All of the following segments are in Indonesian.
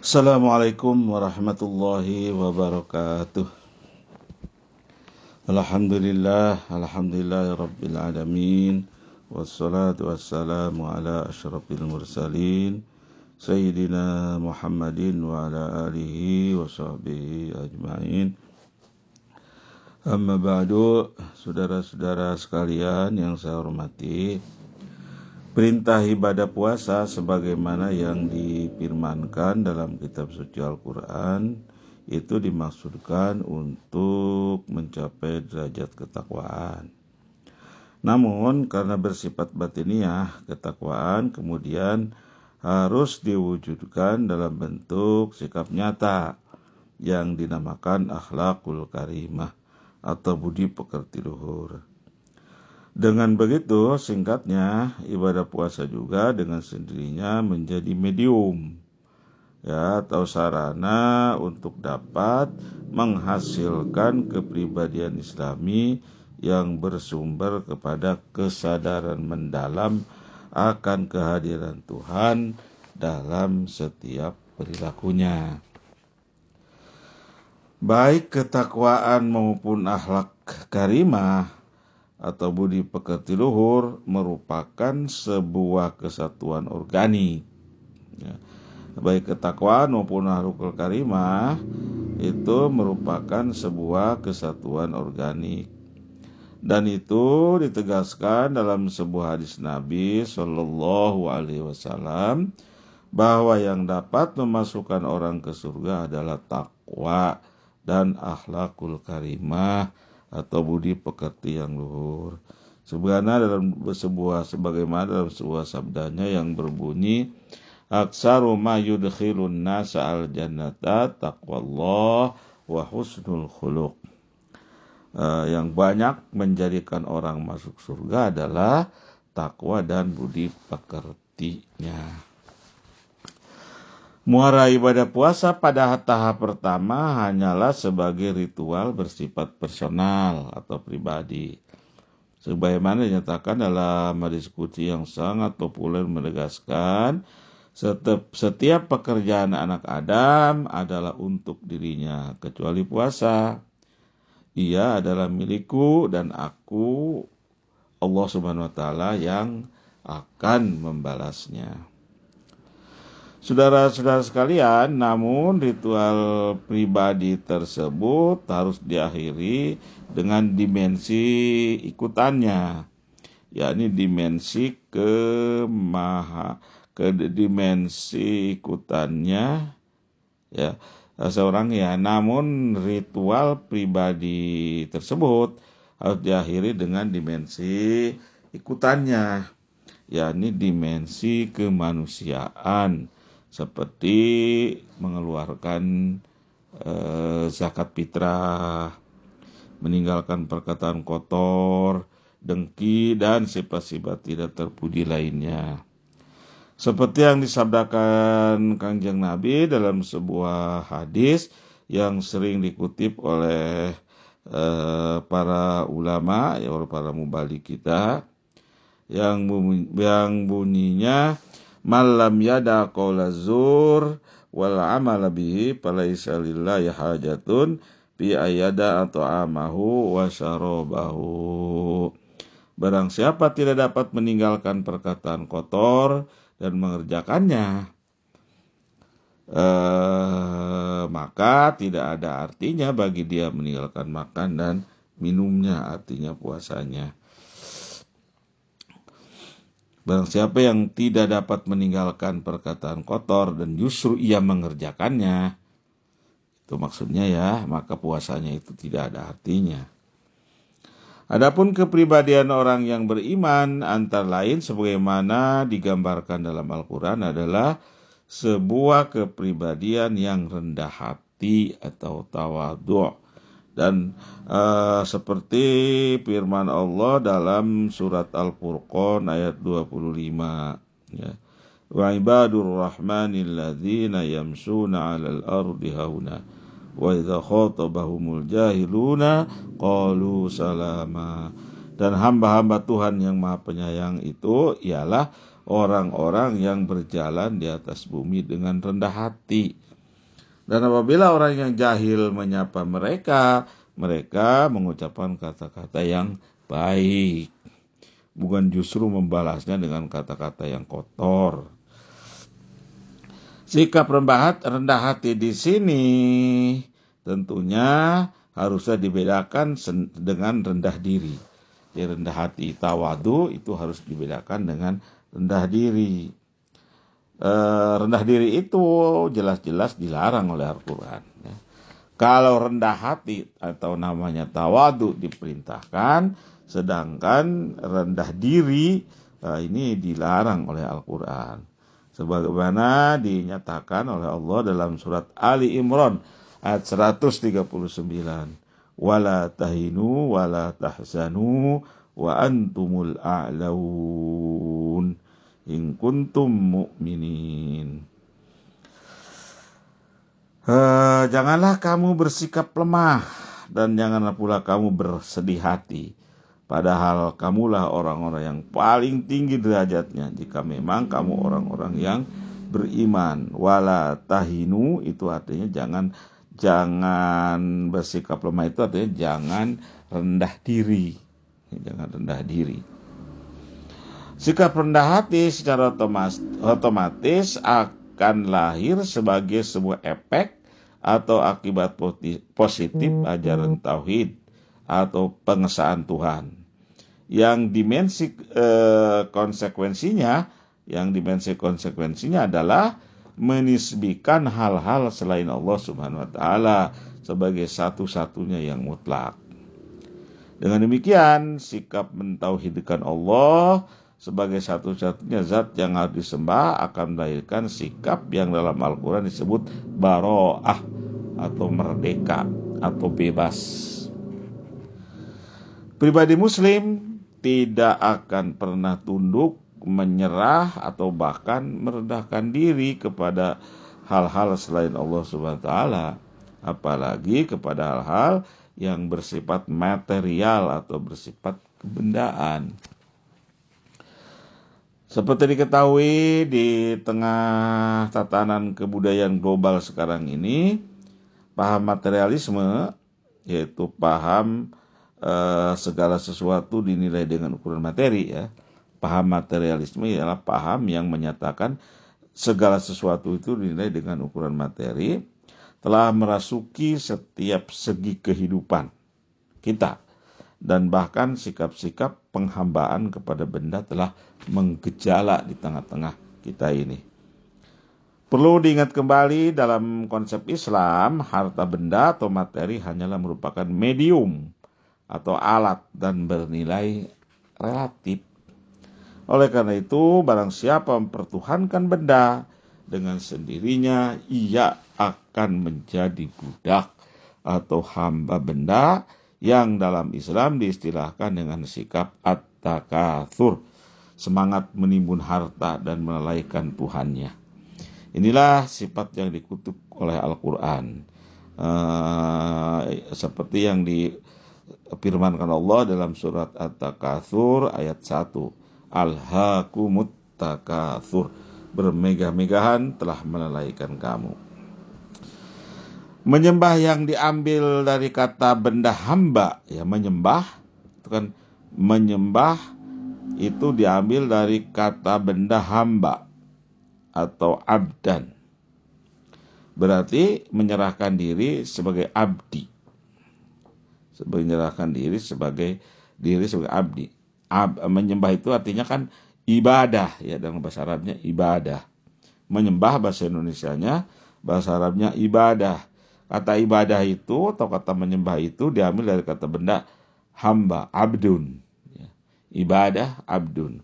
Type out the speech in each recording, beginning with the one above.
Assalamualaikum warahmatullahi wabarakatuh. Alhamdulillahirabbil alamin. Wassalatu wassalamu ala asyrafil mursalin Sayyidina Muhammadin wa ala alihi wa sahbihi ajma'in. Amma ba'du, saudara-saudara sekalian yang saya hormati, perintah ibadah puasa sebagaimana yang difirmankan dalam kitab suci Al-Quran itu dimaksudkan untuk mencapai derajat ketakwaan. Namun karena bersifat batiniah, ketakwaan kemudian harus diwujudkan dalam bentuk sikap nyata yang dinamakan akhlakul karimah atau budi pekerti luhur. Dengan begitu, singkatnya, ibadah puasa juga dengan sendirinya menjadi medium atau sarana untuk dapat menghasilkan kepribadian Islami yang bersumber kepada kesadaran mendalam akan kehadiran Tuhan dalam setiap perilakunya. Baik ketakwaan maupun akhlak karimah atau budi pekerti luhur merupakan sebuah kesatuan organik. Baik ketakwaan maupun akhlakul karimah itu merupakan sebuah kesatuan organik. Dan itu ditegaskan dalam sebuah hadis Nabi Shallallahu Alaihi Wasallam bahwa yang dapat memasukkan orang ke surga adalah takwa dan akhlakul karimah atau budi pekerti yang luhur. Sebagaimana dalam sebuah sabdanya yang berbunyi, aksaru ma yudkhilun nasa al jannata taqwallah wa husnul khuluq. Yang banyak menjadikan orang masuk surga adalah takwa dan budi pekertinya. Muara ibadah puasa pada tahap pertama hanyalah sebagai ritual bersifat personal atau pribadi. Sebagaimana dinyatakan dalam hadis qudsi yang sangat populer menegaskan, setiap pekerjaan anak Adam adalah untuk dirinya, kecuali puasa. Ia adalah milikku dan aku, Allah Subhanahu wa Ta'ala, yang akan membalasnya. Saudara-saudara sekalian, namun ritual pribadi tersebut harus diakhiri dengan dimensi ikutannya, yakni dimensi dimensi ikutannya seorang namun ritual pribadi tersebut harus diakhiri dengan dimensi ikutannya, yakni dimensi kemanusiaan, seperti mengeluarkan zakat fitrah, meninggalkan perkataan kotor, dengki, dan sifat-sifat tidak terpuji lainnya. Seperti yang disabdakan Kangjeng Nabi dalam sebuah hadis yang sering dikutip oleh para ulama, oleh para mubalik kita, yang bunyinya, malam yada qaula zur wal amala bihi falaisa lillahi hajatun bi ayada at'amahu wa syarabahu. Barang siapa tidak dapat meninggalkan perkataan kotor dan mengerjakannya, maka tidak ada artinya bagi dia meninggalkan makan dan minumnya, artinya puasanya. Barang siapa yang tidak dapat meninggalkan perkataan kotor dan justru ia mengerjakannya, itu maksudnya maka puasanya itu tidak ada artinya. Adapun kepribadian orang yang beriman antara lain sebagaimana digambarkan dalam Al-Quran adalah sebuah kepribadian yang rendah hati atau tawadhu'. Dan seperti firman Allah dalam surat Al-Furqan ayat 25, wa ibadur rahmanil ladzina yamshuna 'alal ardi hauna wa idza khatabahumul jahiluna qalu salama. Dan hamba-hamba Tuhan yang Maha Penyayang itu ialah orang-orang yang berjalan di atas bumi dengan rendah hati. Dan apabila orang yang jahil menyapa mereka, mereka mengucapkan kata-kata yang baik, bukan justru membalasnya dengan kata-kata yang kotor. Sikap rendah hati di sini tentunya harusnya dibedakan dengan rendah diri. Jadi rendah hati tawadu itu harus dibedakan dengan rendah diri. Rendah diri itu jelas-jelas dilarang oleh Al-Quran. Kalau rendah hati atau namanya tawadu diperintahkan, sedangkan rendah diri ini dilarang oleh Al-Quran. Sebagaimana dinyatakan oleh Allah dalam surat Ali Imran ayat 139. Wala tahinu wala tahzanu wa antumul a'laun in kuntum mu'minin. Janganlah kamu bersikap lemah dan janganlah pula kamu bersedih hati. Padahal kamulah orang-orang yang paling tinggi derajatnya jika memang kamu orang-orang yang beriman. Wala tahinu itu artinya jangan bersikap lemah, itu artinya jangan rendah diri. Jangan rendah diri. Sikap rendah hati secara otomatis akan lahir sebagai sebuah efek atau akibat positif ajaran tauhid atau pengesahan Tuhan. Yang dimensi konsekuensinya adalah menisbikan hal-hal selain Allah Subhanahu wa taala sebagai satu-satunya yang mutlak. Dengan demikian, sikap mentauhidkan Allah sebagai satu-satunya zat yang harus disembah akan melahirkan sikap yang dalam Al-Quran disebut baro'ah atau merdeka atau bebas. Pribadi muslim tidak akan pernah tunduk, menyerah atau bahkan merendahkan diri kepada hal-hal selain Allah Subhanahu wa taala, apalagi kepada hal-hal yang bersifat material atau bersifat kebendaan. Seperti diketahui di tengah tatanan kebudayaan global sekarang ini, paham materialisme yaitu paham segala sesuatu dinilai dengan ukuran materi ya. Paham materialisme ialah paham yang menyatakan segala sesuatu itu dinilai dengan ukuran materi, telah merasuki setiap segi kehidupan kita, dan bahkan sikap-sikap penghambaan kepada benda telah menggejala di tengah-tengah kita ini. Perlu diingat kembali, dalam konsep Islam, harta benda atau materi hanyalah merupakan medium atau alat dan bernilai relatif. Oleh karena itu, barang siapa mempertuhankan benda, dengan sendirinya ia akan menjadi budak atau hamba benda yang dalam Islam diistilahkan dengan sikap at-takatsur, semangat menimbun harta dan melalaikan Tuhannya. Inilah sifat yang dikutuk oleh Al-Quran. Seperti yang difirmankan Allah dalam surat At-Takatsur ayat 1. Alhaakumut takatsur, bermegah-megahan telah melalaikan kamu. Menyembah yang diambil dari kata benda hamba, ya menyembah itu kan, menyembah itu diambil dari kata benda hamba atau abdan, berarti menyerahkan diri sebagai abdi, menyerahkan diri sebagai abdi. Menyembah itu artinya kan ibadah ya, dalam bahasa Arabnya ibadah. Menyembah bahasa Indonesianya, bahasa Arabnya ibadah. Kata ibadah itu atau kata menyembah itu diambil dari kata benda hamba, abdun. Ibadah, abdun.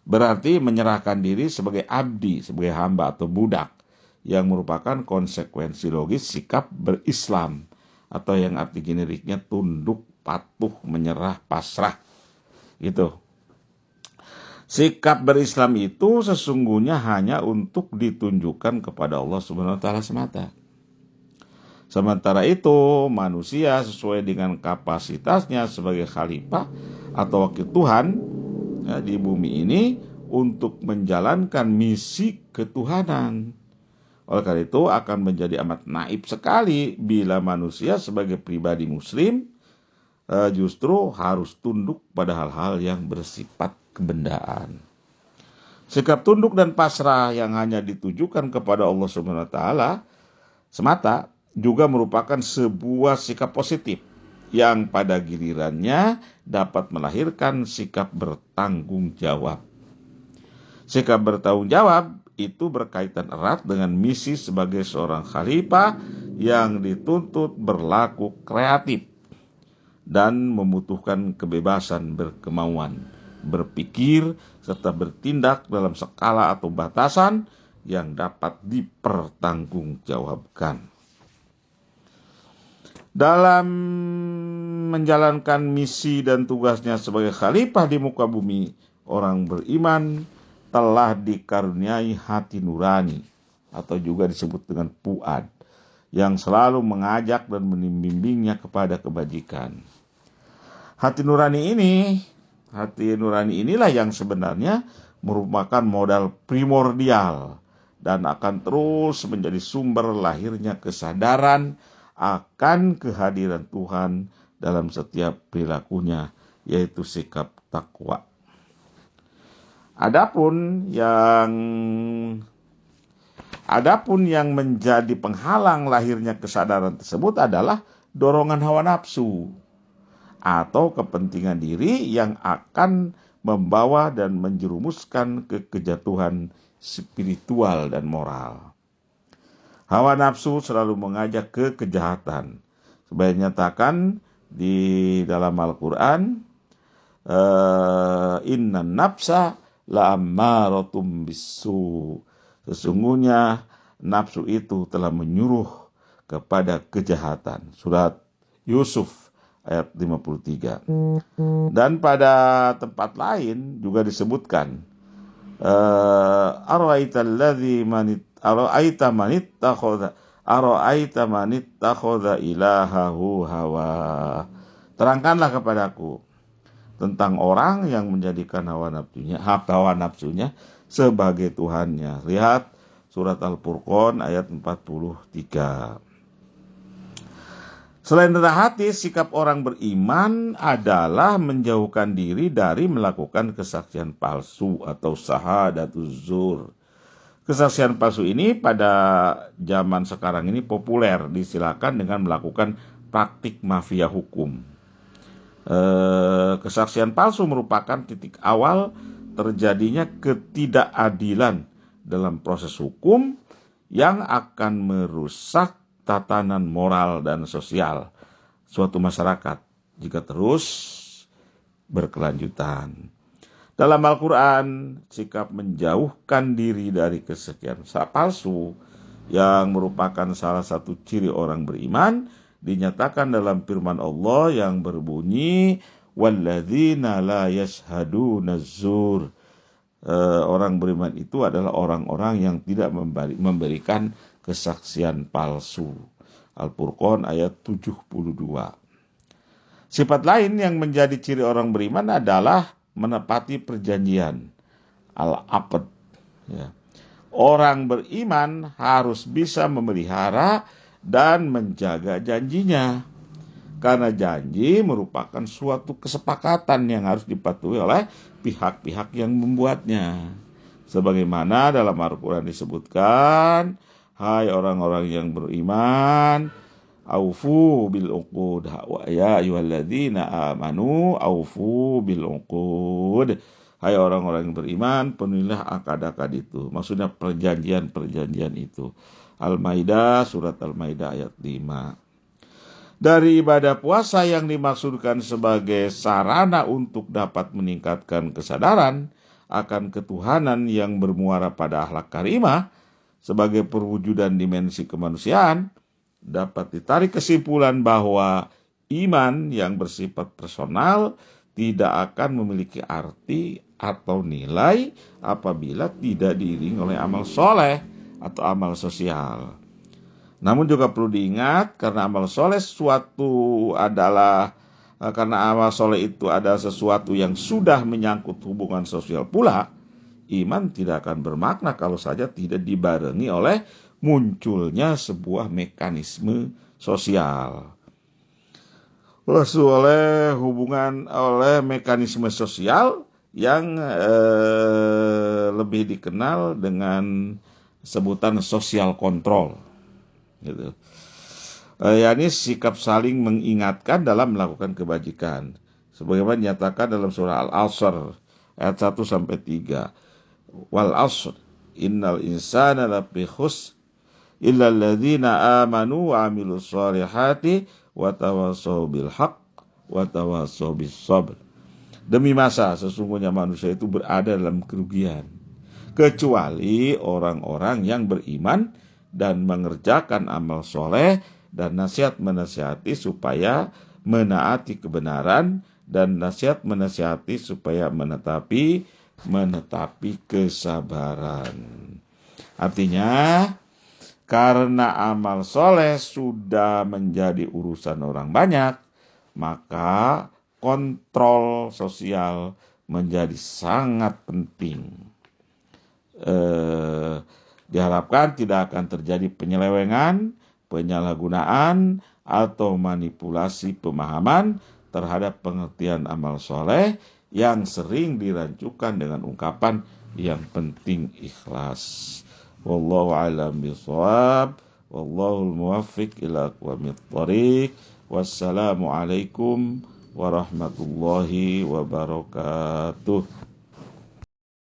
Berarti menyerahkan diri sebagai abdi, sebagai hamba atau budak, yang merupakan konsekuensi logis sikap berislam, atau yang arti generiknya tunduk, patuh, menyerah, pasrah. Gitu. Sikap berislam itu sesungguhnya hanya untuk ditunjukkan kepada Allah Subhanahu wa taala semata. Sementara itu, manusia sesuai dengan kapasitasnya sebagai khalifah atau wakil Tuhan ya, di bumi ini untuk menjalankan misi ketuhanan. Oleh karena itu akan menjadi amat naif sekali bila manusia sebagai pribadi muslim justru harus tunduk pada hal-hal yang bersifat kebendaan. Sikap tunduk dan pasrah yang hanya ditujukan kepada Allah Subhanahu wa taala semata juga merupakan sebuah sikap positif yang pada gilirannya dapat melahirkan sikap bertanggung jawab. Sikap bertanggung jawab itu berkaitan erat dengan misi sebagai seorang khalifah yang dituntut berlaku kreatif dan membutuhkan kebebasan berkemauan, berpikir, serta bertindak dalam skala atau batasan yang dapat dipertanggungjawabkan. Dalam menjalankan misi dan tugasnya sebagai khalifah di muka bumi, orang beriman telah dikaruniai hati nurani atau juga disebut dengan fuad yang selalu mengajak dan membimbingnya kepada kebajikan. Hati nurani inilah yang sebenarnya merupakan modal primordial dan akan terus menjadi sumber lahirnya kesadaran akan kehadiran Tuhan dalam setiap perilakunya, yaitu sikap takwa. Adapun yang menjadi penghalang lahirnya kesadaran tersebut adalah dorongan hawa nafsu atau kepentingan diri yang akan membawa dan menjerumuskan ke kejatuhan spiritual dan moral. Hawa nafsu selalu mengajak ke kejahatan. Sebaiknya nyatakan di dalam Al-Quran, inna nafsa la'ammaratum bisu. Sesungguhnya nafsu itu telah menyuruh kepada kejahatan. Surat Yusuf ayat 53. Dan pada tempat lain juga disebutkan, ara'aita man ittakhadha ilahahu hawa. Terangkanlah kepadaku tentang orang yang menjadikan hawa nafsunya sebagai Tuhannya. Lihat surat Al-Furqan ayat 43. Selain rendah hati, sikap orang beriman adalah menjauhkan diri dari melakukan kesaksian palsu atau syahadatuz zur. Kesaksian palsu ini pada zaman sekarang ini populer disilakan dengan melakukan praktik mafia hukum. Kesaksian palsu merupakan titik awal terjadinya ketidakadilan dalam proses hukum yang akan merusak tatanan moral dan sosial suatu masyarakat jika terus berkelanjutan. Dalam Al-Quran, sikap menjauhkan diri dari kesaksian palsu yang merupakan salah satu ciri orang beriman dinyatakan dalam firman Allah yang berbunyi, walladzina la yashhaduna zur. Orang beriman itu adalah orang-orang yang tidak memberikan kesaksian palsu. Al-Furqan ayat 72. Sifat lain yang menjadi ciri orang beriman adalah menepati perjanjian. Al-aqd. Ya. Orang beriman harus bisa memelihara dan menjaga janjinya. Karena janji merupakan suatu kesepakatan yang harus dipatuhi oleh pihak-pihak yang membuatnya. Sebagaimana dalam Al-Quran disebutkan, hai orang-orang yang beriman, aufu bil uqud, ya ayyuhalladzina amanu aufu bil uqud. Hai orang-orang yang beriman, penuhilah akad-akad itu. Maksudnya perjanjian-perjanjian itu. Al-Maidah, surat Al-Maidah ayat 5. Dari ibadah puasa yang dimaksudkan sebagai sarana untuk dapat meningkatkan kesadaran akan ketuhanan yang bermuara pada akhlak karimah sebagai perwujudan dimensi kemanusiaan, dapat ditarik kesimpulan bahwa iman yang bersifat personal tidak akan memiliki arti atau nilai apabila tidak diiringi oleh amal soleh atau amal sosial. Namun juga perlu diingat karena amal soleh itu adalah sesuatu yang sudah menyangkut hubungan sosial pula, iman tidak akan bermakna kalau saja tidak dibarengi oleh munculnya sebuah mekanisme sosial. Oleh mekanisme sosial yang lebih dikenal dengan sebutan social control, gitu. Yakni sikap saling mengingatkan dalam melakukan kebajikan. Sebagaimana dinyatakan dalam surah Al-Asr ayat 1 sampai 3. Wal asr innal insana lafi khusr illa alladzina amanu wa amilus solihati wa tawassaw bil haqq wa tawassaw bis sabr. Demi masa sesungguhnya manusia itu berada dalam kerugian kecuali orang-orang yang beriman dan mengerjakan amal soleh dan nasihat menasihati supaya menaati kebenaran dan nasihat menasihati supaya menetapi kesabaran. Artinya, karena amal soleh sudah menjadi urusan orang banyak, maka kontrol sosial menjadi sangat penting. Diharapkan tidak akan terjadi penyelewengan, penyalahgunaan, atau manipulasi pemahaman terhadap pengertian amal soleh yang sering dirancukan dengan ungkapan yang penting ikhlas. Wallahu a'lam bishawab. Wallahul muwaffiq ila aqwamit thoriq. Wassalamu alaikum warahmatullahi wabarakatuh.